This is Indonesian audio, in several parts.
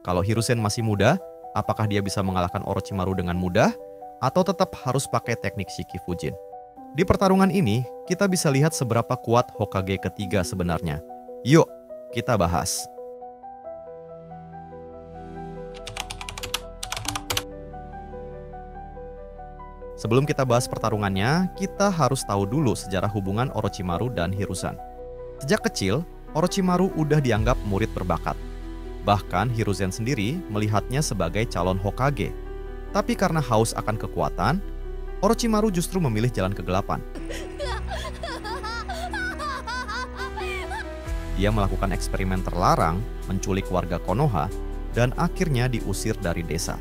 Kalau Hiruzen masih muda, apakah dia bisa mengalahkan Orochimaru dengan mudah? Atau tetap harus pakai teknik Shiki Fujin? Di pertarungan ini, kita bisa lihat seberapa kuat Hokage ketiga sebenarnya. Yuk, kita bahas. Sebelum kita bahas pertarungannya, kita harus tahu dulu sejarah hubungan Orochimaru dan Hiruzen. Sejak kecil, Orochimaru udah dianggap murid berbakat. Bahkan Hiruzen sendiri melihatnya sebagai calon Hokage. Tapi karena haus akan kekuatan, Orochimaru justru memilih jalan kegelapan. Dia melakukan eksperimen terlarang, menculik warga Konoha, dan akhirnya diusir dari desa.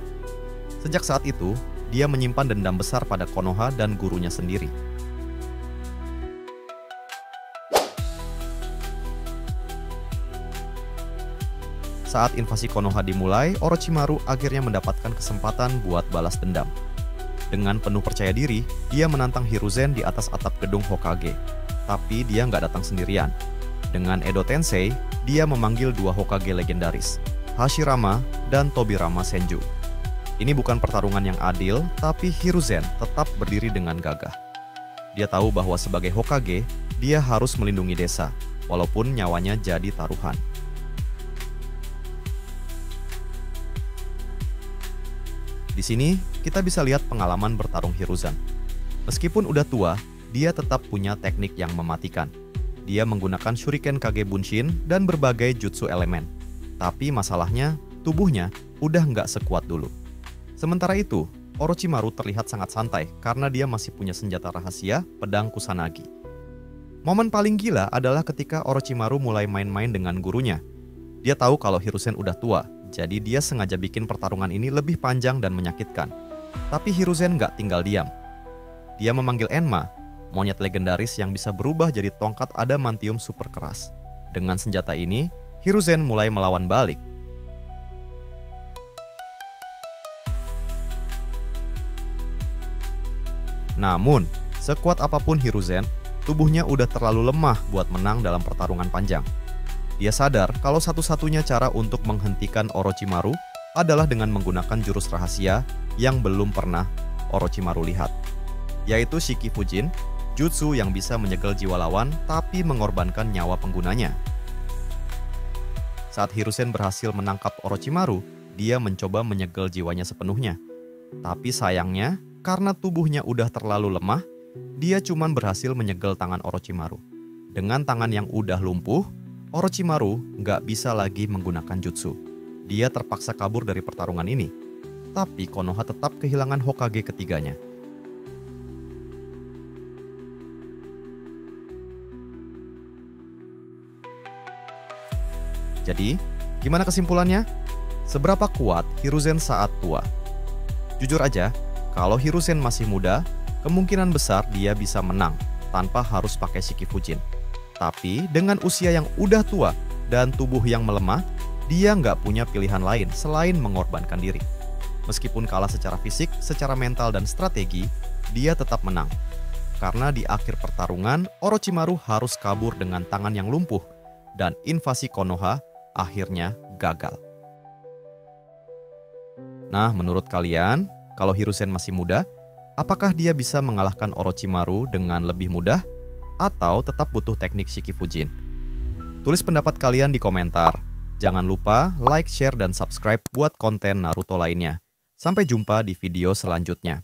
Sejak saat itu, dia menyimpan dendam besar pada Konoha dan gurunya sendiri. Saat invasi Konoha dimulai, Orochimaru akhirnya mendapatkan kesempatan buat balas dendam. Dengan penuh percaya diri, dia menantang Hiruzen di atas atap gedung Hokage. Tapi dia nggak datang sendirian. Dengan Edo Tensei, dia memanggil dua Hokage legendaris, Hashirama dan Tobirama Senju. Ini bukan pertarungan yang adil, tapi Hiruzen tetap berdiri dengan gagah. Dia tahu bahwa sebagai Hokage, dia harus melindungi desa, walaupun nyawanya jadi taruhan. Di sini, kita bisa lihat pengalaman bertarung Hiruzen. Meskipun udah tua, dia tetap punya teknik yang mematikan. Dia menggunakan Shuriken Kage Bunshin dan berbagai jutsu elemen. Tapi masalahnya, tubuhnya udah nggak sekuat dulu. Sementara itu, Orochimaru terlihat sangat santai karena dia masih punya senjata rahasia, pedang Kusanagi. Momen paling gila adalah ketika Orochimaru mulai main-main dengan gurunya. Dia tahu kalau Hiruzen udah tua, jadi dia sengaja bikin pertarungan ini lebih panjang dan menyakitkan. Tapi Hiruzen nggak tinggal diam. Dia memanggil Enma, monyet legendaris yang bisa berubah jadi tongkat adamantium super keras. Dengan senjata ini, Hiruzen mulai melawan balik. Namun, sekuat apapun Hiruzen, tubuhnya udah terlalu lemah buat menang dalam pertarungan panjang. Dia sadar kalau satu-satunya cara untuk menghentikan Orochimaru adalah dengan menggunakan jurus rahasia yang belum pernah Orochimaru lihat, yaitu Shiki Fujin, jutsu yang bisa menyegel jiwa lawan tapi mengorbankan nyawa penggunanya. Saat Hiruzen berhasil menangkap Orochimaru, dia mencoba menyegel jiwanya sepenuhnya. Tapi sayangnya, karena tubuhnya udah terlalu lemah, dia cuma berhasil menyegel tangan Orochimaru. Dengan tangan yang udah lumpuh, Orochimaru nggak bisa lagi menggunakan jutsu. Dia terpaksa kabur dari pertarungan ini. Tapi Konoha tetap kehilangan Hokage ketiganya. Jadi, gimana kesimpulannya? Seberapa kuat Hiruzen saat tua? Jujur aja, kalau Hiruzen masih muda, kemungkinan besar dia bisa menang tanpa harus pakai Shiki Fujin. Tapi dengan usia yang udah tua dan tubuh yang melemah, dia nggak punya pilihan lain selain mengorbankan diri. Meskipun kalah secara fisik, secara mental, dan strategi, dia tetap menang. Karena di akhir pertarungan, Orochimaru harus kabur dengan tangan yang lumpuh, dan invasi Konoha akhirnya gagal. Nah, menurut kalian, kalau Hiruzen masih muda, apakah dia bisa mengalahkan Orochimaru dengan lebih mudah? Atau tetap butuh teknik Shiki Fujin? Tulis pendapat kalian di komentar. Jangan lupa like, share, dan subscribe buat konten Naruto lainnya. Sampai jumpa di video selanjutnya.